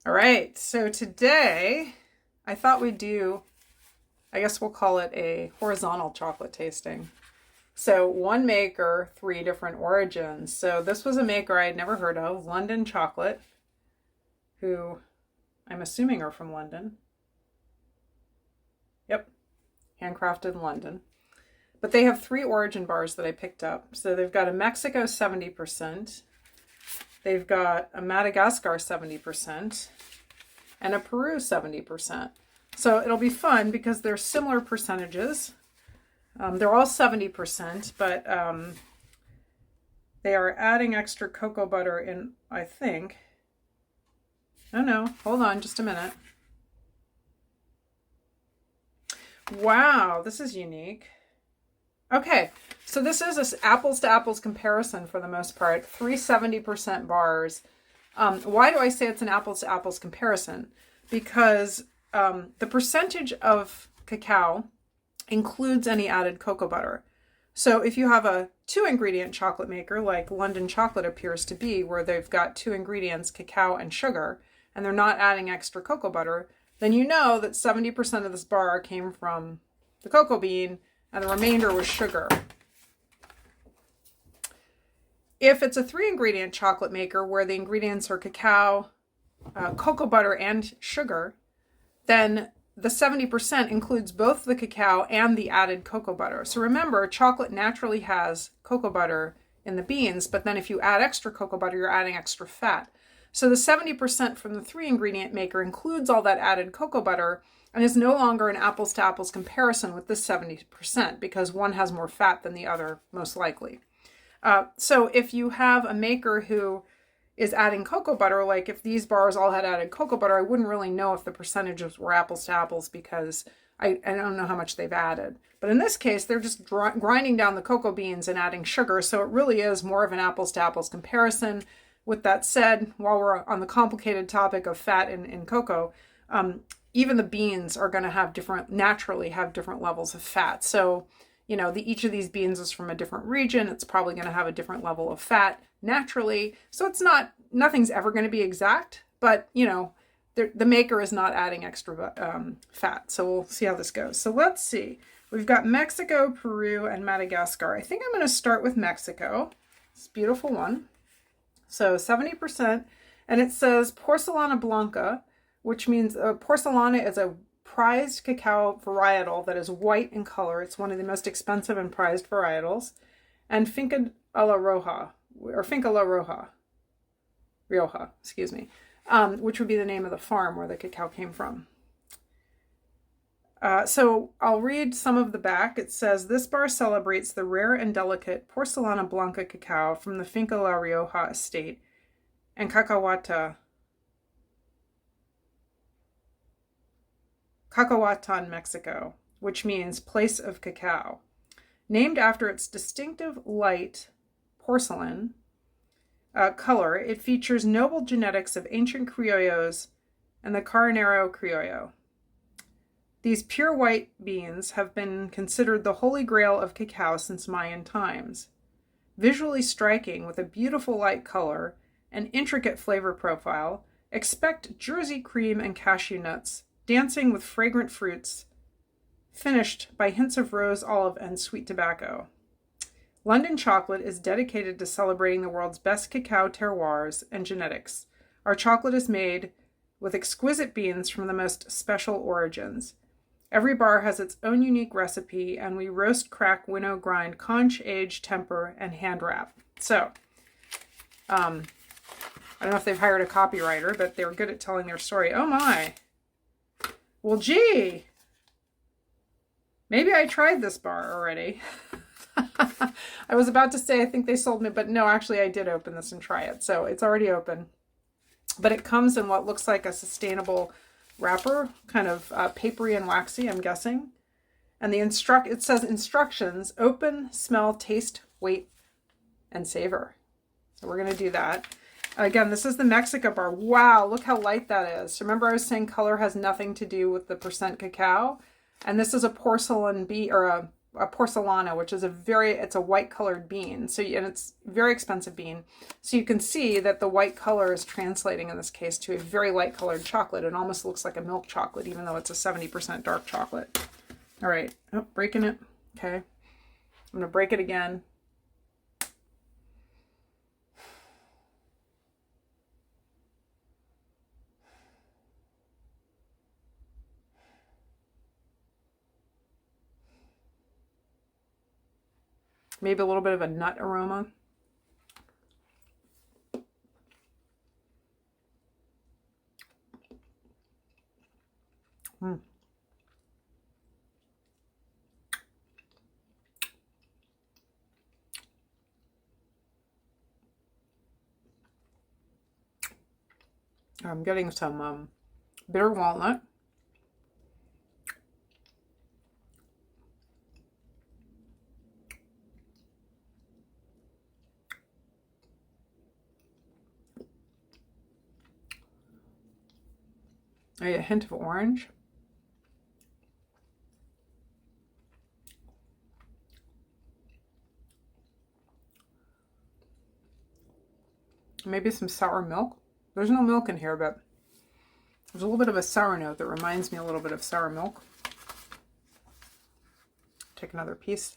All right, so today I thought we'd do, I guess we'll call it a horizontal chocolate tasting. So one maker, three different origins. So this was a maker I had never heard of, London Chocolate, who I'm assuming are from London. Yep, handcrafted in London. But they have three origin bars that I picked up. So they've got a Mexico 70%, they've got a Madagascar 70%, and a Peru 70%. So it'll be fun because they're similar percentages. They're all 70%, but they are adding extra cocoa butter in, I think. Oh no, hold on just a minute. Wow, this is unique. Okay, so this is an apples to apples comparison for the most part. 370% bars. Why do I say it's an apples to apples comparison? Because the percentage of cacao includes any added cocoa butter. So if you have a 2-ingredient chocolate maker like London Chocolate appears to be, where they've got 2 ingredients, cacao and sugar, and they're not adding extra cocoa butter, then you know that 70% of this bar came from the cocoa bean and the remainder was sugar. If it's a 3-ingredient chocolate maker where the ingredients are cacao, cocoa butter, and sugar, then the 70% includes both the cacao and the added cocoa butter. So remember, chocolate naturally has cocoa butter in the beans, but then if you add extra cocoa butter, you're adding extra fat. So the 70% from the 3-ingredient maker includes all that added cocoa butter and is no longer an apples to apples comparison with this 70% because one has more fat than the other, most likely. So if you have a maker who is adding cocoa butter, like if these bars all had added cocoa butter, I wouldn't really know if the percentages were apples to apples because I don't know how much they've added. But in this case, they're just grinding down the cocoa beans and adding sugar. So it really is more of an apples to apples comparison. With that said, while we're on the complicated topic of fat in cocoa, even the beans are going to naturally have different levels of fat. So, you know, each of these beans is from a different region. It's probably going to have a different level of fat naturally. So nothing's ever going to be exact, but you know, the maker is not adding extra fat. So we'll see how this goes. So let's see. We've got Mexico, Peru, and Madagascar. I think I'm going to start with Mexico. It's a beautiful one. So 70%, and it says Porcelana Blanca, which means Porcelana is a prized cacao varietal that is white in color. It's one of the most expensive and prized varietals. And Finca a la Roja, or Finca la Roja, Rioja, excuse me, which would be the name of the farm where the cacao came from. So I'll read some of the back. It says, this bar celebrates the rare and delicate Porcelana Blanca cacao from the Finca La Rioja estate and Cacahuatan, Mexico, which means place of cacao. Named after its distinctive light porcelain color, it features noble genetics of ancient criollos and the Carnero criollo. These pure white beans have been considered the holy grail of cacao since Mayan times. Visually striking with a beautiful light color and intricate flavor profile, expect Jersey cream and cashew nuts, dancing with fragrant fruits, finished by hints of rose, olive, and sweet tobacco. London Chocolate is dedicated to celebrating the world's best cacao terroirs and genetics. Our chocolate is made with exquisite beans from the most special origins. Every bar has its own unique recipe, and we roast, crack, winnow, grind, conch, age, temper, and hand wrap. So, I don't know if they've hired a copywriter, but they're good at telling their story. Oh my. Well, gee. Maybe I tried this bar already. I was about to say I think they sold me, but no, actually I did open this and try it. So it's already open. But it comes in what looks like a sustainable wrapper, kind of papery and waxy, I'm guessing. And it says instructions: open, smell, taste, wait, and savor. So we're going to do that. Again, this is the Mexico bar. Wow, look how light that is. So remember I was saying color has nothing to do with the percent cacao? And this is a porcelain bean, or a porcelana, which is it's a white colored bean. So, and it's a very expensive bean. So you can see that the white color is translating in this case to a very light colored chocolate. It almost looks like a milk chocolate, even though it's a 70% dark chocolate. All right, oh, breaking it. Okay, I'm gonna break it again. Maybe a little bit of a nut aroma. Mm. I'm getting some bitter walnut. A hint of orange. Maybe some sour milk. There's no milk in here, but there's a little bit of a sour note that reminds me a little bit of sour milk. Take another piece.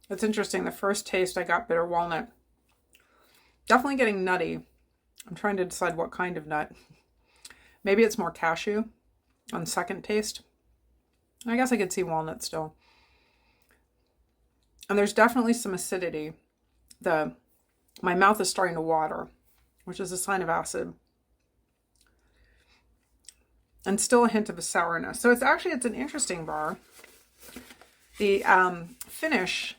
It's interesting. The first taste I got bitter walnut. Definitely getting nutty. I'm trying to decide what kind of nut. Maybe it's more cashew on second taste. I guess I could see walnut still. And there's definitely some acidity. My mouth is starting to water, which is a sign of acid. And still a hint of a sourness. So it's an interesting bar. The finish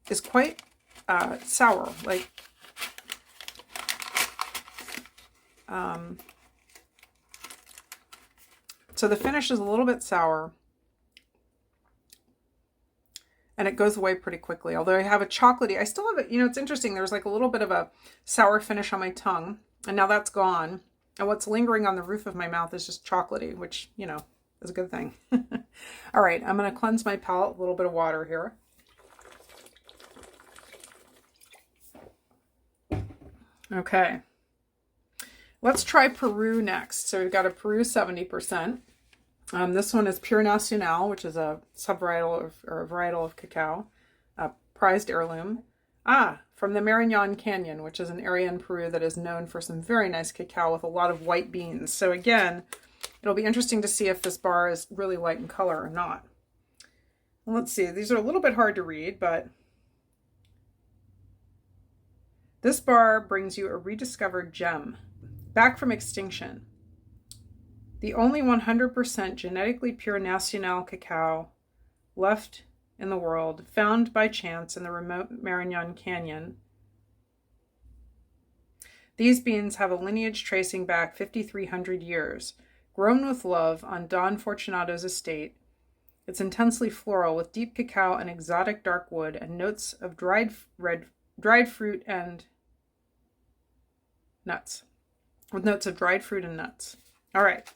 is quite sour. Like, so the finish is a little bit sour. And it goes away pretty quickly. Although I have a chocolatey, I still have it. You know, it's interesting. There's like a little bit of a sour finish on my tongue. And now that's gone. And what's lingering on the roof of my mouth is just chocolatey, which, you know, is a good thing. All right, I'm going to cleanse my palate with a little bit of water here. Okay. Let's try Peru next. So we've got a Peru 70%. This one is Pure Nacional, which is a subvarietal or a varietal of cacao, a prized heirloom. From the Marañón Canyon, which is an area in Peru that is known for some very nice cacao with a lot of white beans. So again, it'll be interesting to see if this bar is really white in color or not. Well, let's see. These are a little bit hard to read, but this bar brings you a rediscovered gem, back from extinction. The only 100% genetically pure Nacional cacao left in the world, found by chance in the remote Marañón Canyon. These beans have a lineage tracing back 5,300 years, grown with love on Don Fortunato's estate. It's intensely floral with deep cacao and exotic dark wood and notes of dried fruit and nuts. With notes of dried fruit and nuts. All right.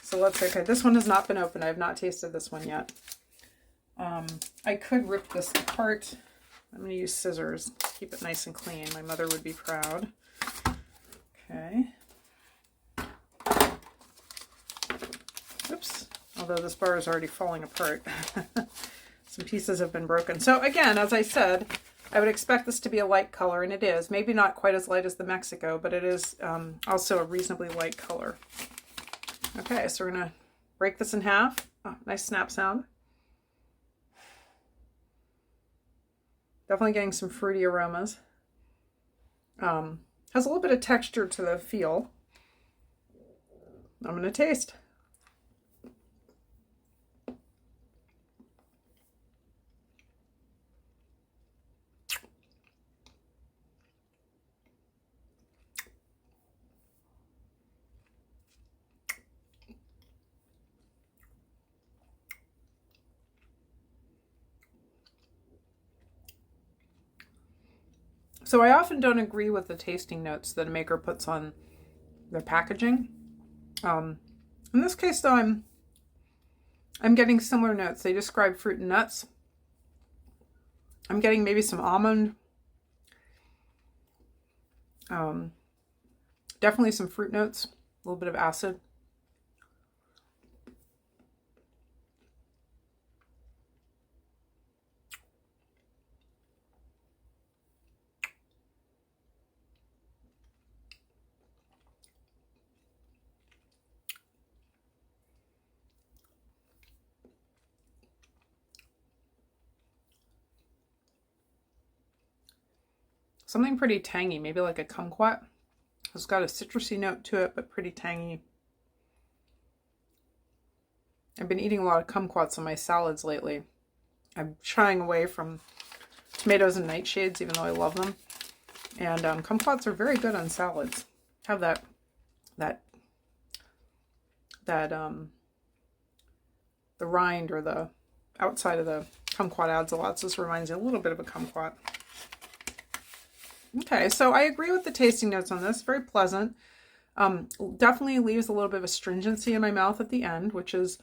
So okay, this one has not been opened. I have not tasted this one yet. I could rip this apart. I'm going to use scissors. Keep it nice and clean. My mother would be proud. Okay. Oops. Although this bar is already falling apart. Some pieces have been broken. So again, as I said, I would expect this to be a light color, and it is. Maybe not quite as light as the Mexico, but it is also a reasonably light color. Okay, so we're going to break this in half. Oh, nice snap sound. Definitely getting some fruity aromas. Has a little bit of texture to the feel. I'm going to taste. So I often don't agree with the tasting notes that a maker puts on their packaging. In this case, though, I'm getting similar notes. They describe fruit and nuts. I'm getting maybe some almond. Definitely some fruit notes, a little bit of acid. Something pretty tangy, maybe like a kumquat. It's got a citrusy note to it, but pretty tangy. I've been eating a lot of kumquats on my salads lately. I'm shying away from tomatoes and nightshades, even though I love them. And kumquats are very good on salads. Have the rind or the outside of the kumquat adds a lot. So this reminds me a little bit of a kumquat. Okay, so I agree with the tasting notes on this. Very pleasant. Definitely leaves a little bit of astringency in my mouth at the end, which is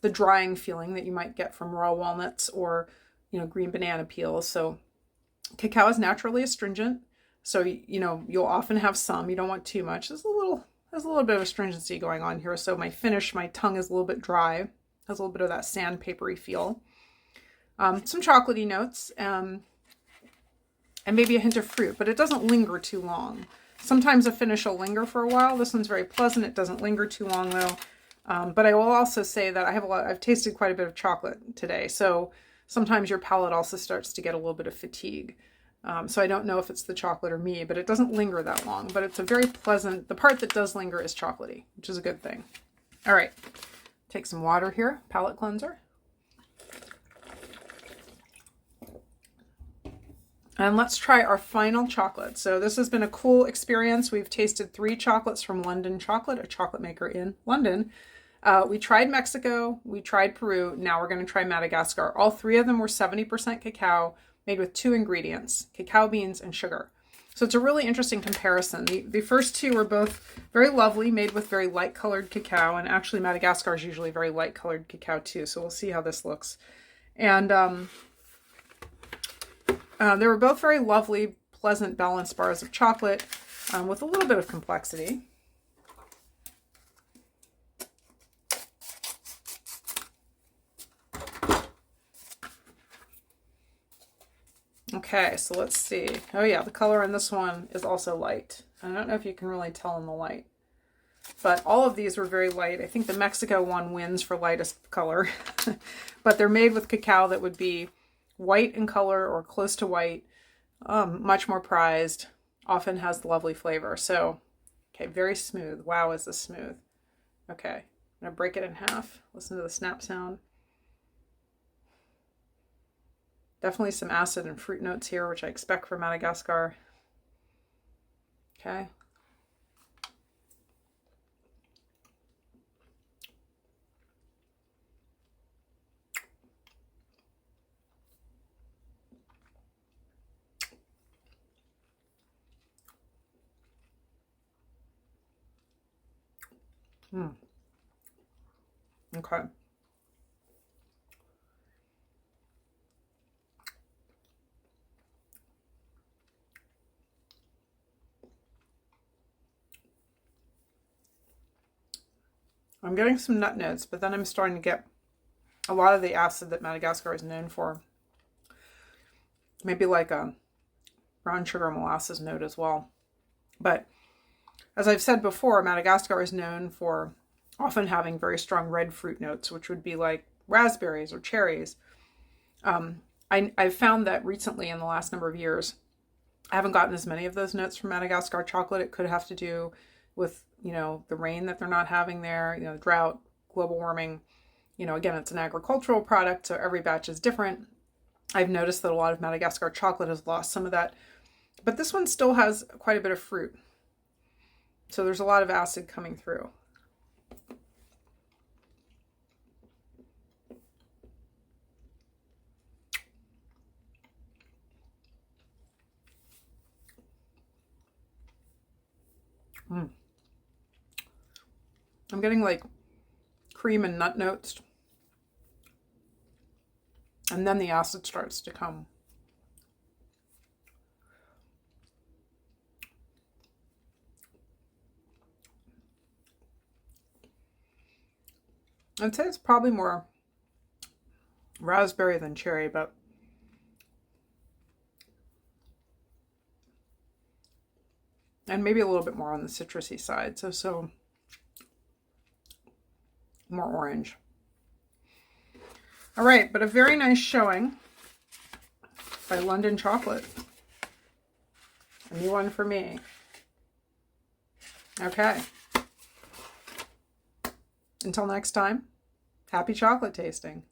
the drying feeling that you might get from raw walnuts or, green banana peels. So cacao is naturally astringent. So, you'll often have some. You don't want too much. There's a little bit of astringency going on here. So my tongue is a little bit dry. Has a little bit of that sandpapery feel. Some chocolatey notes. And maybe a hint of fruit, but it doesn't linger too long. Sometimes a finish will linger for a while. This one's very pleasant. It doesn't linger too long though. But I will also say that I've tasted quite a bit of chocolate today. So sometimes your palate also starts to get a little bit of fatigue. So I don't know if it's the chocolate or me, but it doesn't linger that long. But it's a very pleasant, the part that does linger is chocolatey, which is a good thing. All right, take some water here, palate cleanser. And let's try our final chocolate. So this has been a cool experience. We've tasted 3 chocolates from London Chocolate, a chocolate maker in London. We tried Mexico, we tried Peru, now we're going to try Madagascar. All 3 of them were 70% cacao, made with 2 ingredients, cacao beans and sugar. So it's a really interesting comparison. The first 2 were both very lovely, made with very light colored cacao, and actually Madagascar is usually very light colored cacao too, so we'll see how this looks. And they were both very lovely, pleasant, balanced bars of chocolate with a little bit of complexity. Okay, so let's see. Oh yeah, the color in this one is also light. I don't know if you can really tell in the light, but all of these were very light. I think the Mexico one wins for lightest color, but they're made with cacao that would be white in color or close to white, much more prized, often has lovely flavor. So, okay, very smooth. Wow, is this smooth. Okay, I'm gonna break it in half. Listen to the snap sound. Definitely some acid and fruit notes here, which I expect from Madagascar. Okay. Okay. I'm getting some nut notes, but then I'm starting to get a lot of the acid that Madagascar is known for. Maybe like a brown sugar molasses note as well. But as I've said before, Madagascar is known for often having very strong red fruit notes, which would be like raspberries or cherries. I've found that recently in the last number of years, I haven't gotten as many of those notes from Madagascar chocolate. It could have to do with, the rain that they're not having there, drought, global warming. Again, it's an agricultural product, so every batch is different. I've noticed that a lot of Madagascar chocolate has lost some of that, but this one still has quite a bit of fruit. So there's a lot of acid coming through. I'm getting like cream and nut notes. And then the acid starts to come. I'd say it's probably more raspberry than cherry, but and maybe a little bit more on the citrusy side. So more orange. All right, but a very nice showing by London Chocolate. A new one for me. Okay. Until next time, happy chocolate tasting.